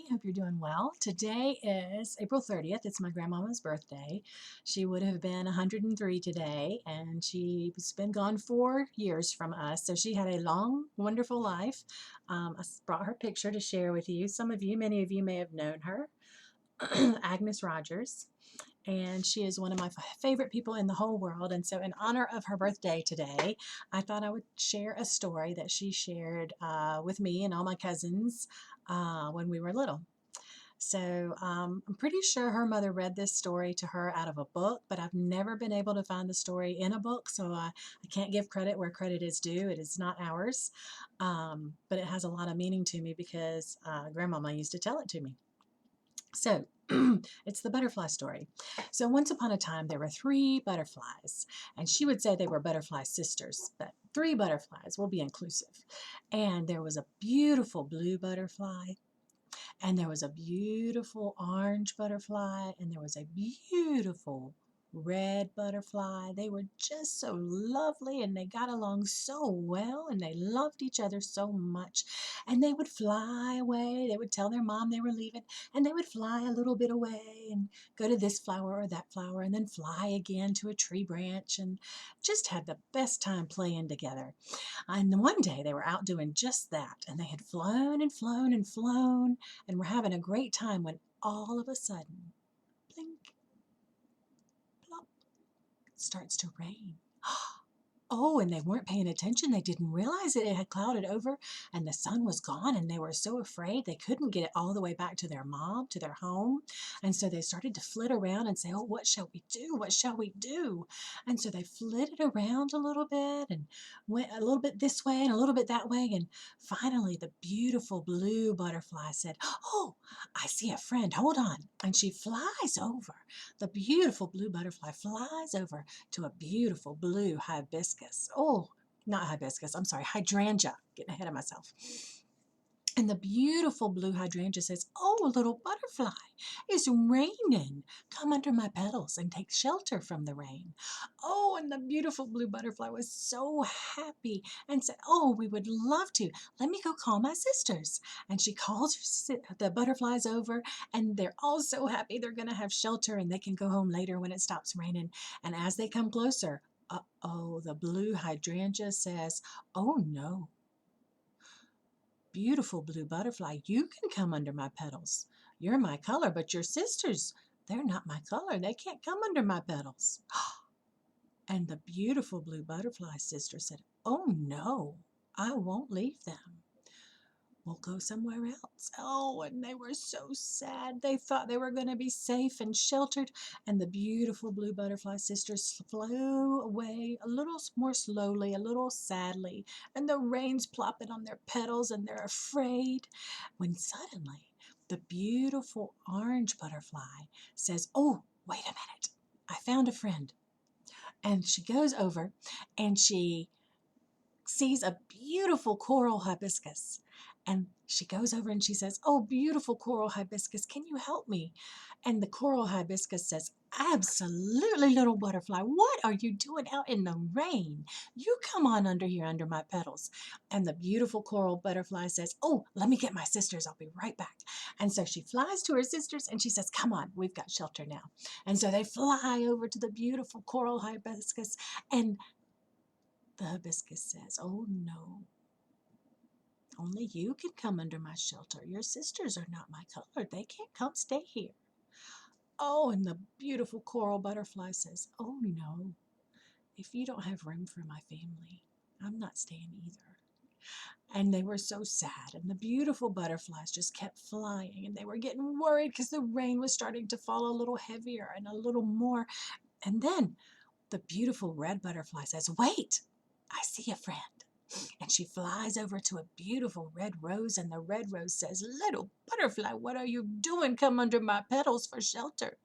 Hope you're doing well. Today is April 30th. It's my grandmama's birthday. She would have been 103 today, and she's been gone 4 years from us. So she had a long, wonderful life. I brought her picture to share with you. Many of you may have known her, Agnes Rogers. And she is one of my favorite people in the whole world. And so, in honor of her birthday today, I thought I would share a story that she shared with me and all my cousins when we were little. So, I'm pretty sure her mother read this story to her out of a book, but I've never been able to find the story in a book, so I can't give credit where credit is due. It is not ours, but it has a lot of meaning to me because Grandmama used to tell it to me. So, it's the butterfly story. So, once upon a time, there were three butterflies, and she would say they were butterfly sisters, but three butterflies will be inclusive. And there was a beautiful blue butterfly, and there was a beautiful orange butterfly, and there was a beautiful red butterfly. They were just so lovely, and they got along so well, and they loved each other so much. And they would fly away. They would tell their mom they were leaving, and they would fly a little bit away and go to this flower or that flower, and then fly again to a tree branch, and just had the best time playing together. And one day they were out doing just that, and they had flown and flown and flown and were having a great time when all of a sudden, blink, plop, it starts to rain. Oh, and they weren't paying attention. They didn't realize it had clouded over and the sun was gone, and they were so afraid they couldn't get it all the way back to their mom, to their home. And so they started to flit around and say, "Oh, what shall we do? What shall we do?" And so they flitted around a little bit and went a little bit this way and a little bit that way. And finally, the beautiful blue butterfly said, "Oh, I see a friend. Hold on." And she flies over. The beautiful blue butterfly flies over to a beautiful blue hibiscus. Oh, not hibiscus, I'm sorry, hydrangea. Getting ahead of myself. And the beautiful blue hydrangea says, "Oh, little butterfly, it's raining. Come under my petals and take shelter from the rain." Oh, and the beautiful blue butterfly was so happy and said, "Oh, we would love to. Let me go call my sisters." And she calls the butterflies over, and they're all so happy they're going to have shelter and they can go home later when it stops raining. And as they come closer, uh-oh, the blue hydrangea says, "Oh, no. Beautiful blue butterfly, you can come under my petals. You're my color, but your sisters, they're not my color. They can't come under my petals." And the beautiful blue butterfly sister said, "Oh no, I won't leave them. We'll go somewhere else." Oh, and they were so sad. They thought they were going to be safe and sheltered. And the beautiful blue butterfly sisters flew away a little more slowly, a little sadly. And the rain's plopping on their petals, and they're afraid. When suddenly, the beautiful orange butterfly says, "Oh, wait a minute. I found a friend." And she goes over and she sees a beautiful coral hibiscus. And she goes over and she says, "Oh, beautiful coral hibiscus, can you help me?" And the coral hibiscus says, "Absolutely, little butterfly. What are you doing out in the rain? You come on under here under my petals." And the beautiful coral butterfly says, "Oh, let me get my sisters. I'll be right back." And so she flies to her sisters and she says, "Come on, we've got shelter now." And so they fly over to the beautiful coral hibiscus, and the hibiscus says, "Oh no, only you can come under my shelter. Your sisters are not my color. They can't come stay here." Oh, and the beautiful coral butterfly says, "Oh no, if you don't have room for my family, I'm not staying either." And they were so sad, and the beautiful butterflies just kept flying, and they were getting worried because the rain was starting to fall a little heavier and a little more. And then the beautiful red butterfly says, "Wait, I see a friend." And she flies over to a beautiful red rose, and the red rose says, "Little butterfly, what are you doing? Come under my petals for shelter."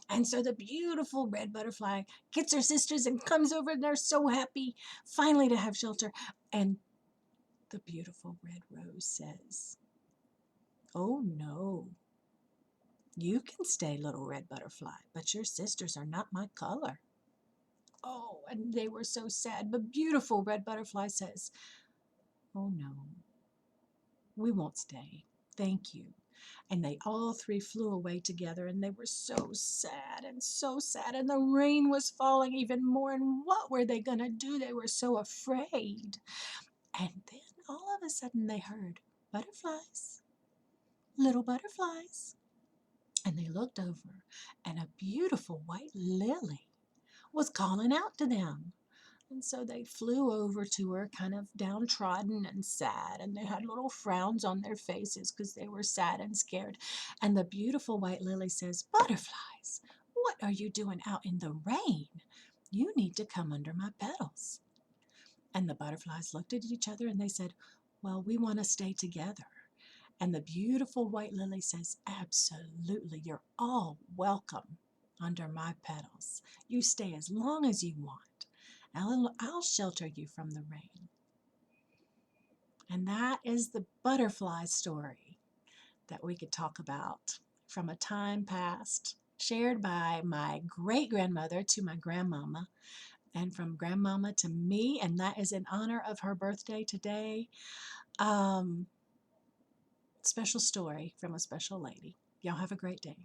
And so the beautiful red butterfly gets her sisters and comes over, and they're so happy finally to have shelter. And the beautiful red rose says, "Oh no, you can stay, little red butterfly, but your sisters are not my color." Oh, and they were so sad. But beautiful red butterfly says, "Oh no, we won't stay. Thank you. And they all three flew away together, and they were so sad and so sad. And the rain was falling even more. And what were they going to do? They were so afraid. And then all of a sudden they heard butterflies, little butterflies. And they looked over, and a beautiful white lily was calling out to them. And so they flew over to her, kind of downtrodden and sad, and they had little frowns on their faces because they were sad and scared. And the beautiful white lily says, "Butterflies, what are you doing out in the rain? You need to come under my petals." And the butterflies looked at each other and they said, "Well, we want to stay together." And the beautiful white lily says, "Absolutely, you're all welcome under my petals. You stay as long as you want. I'll shelter you from the rain." And that is the butterfly story that we could talk about from a time past, shared by my great-grandmother to my grandmama, and from grandmama to me, and that is in honor of her birthday today. Um, Special story from a special lady. Y'all have a great day.